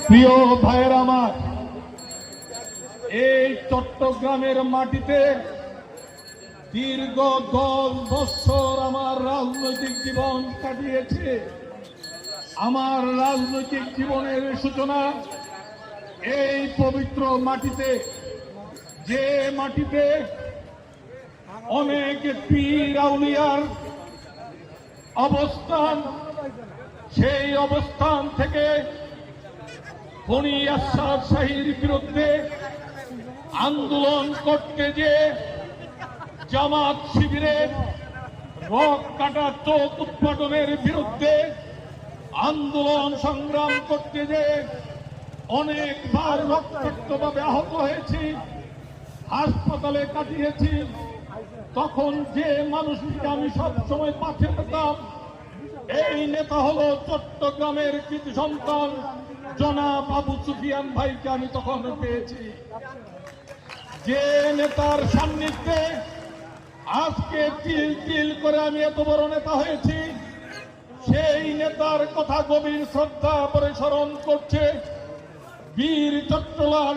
প্রিয় ভাইয়ের আমার, এই চট্টগ্রামের মাটিতে দীর্ঘ 10 বছর আমার রাজনৈতিক জীবন কাটিয়েছে। আমার রাজনৈতিক জীবনের সূচনা এই পবিত্র মাটিতে, যে মাটিতে অনেক পীর আউলিয়ার অবস্থান। সেই অবস্থান থেকে খনি আশ্বাস শাহীর বিরুদ্ধে আন্দোলন করতে যে জামাত শিবিরের রক কাটা চোখ উৎপাদনের বিরুদ্ধে আন্দোলন সংগ্রাম করতে যে অনেকবার রক্তাক্তভাবে আহত হয়েছি, হাসপাতালে কাটিয়েছি, তখন যে মানুষকে আমি সবসময় পাশে পেতাম, এই নেতা হলো চট্টগ্রামের কৃতি সন্তান জনাব আবু সুফিয়ান ভাইকে আমি তখন পেয়েছি। যে নেতার সান্নিধ্যে আজকে তিল তিল করে আমি এত বড় নেতা হয়েছি, সেই নেতার কথা গভীর শ্রদ্ধা করে স্মরণ করছে বীর চট্টলার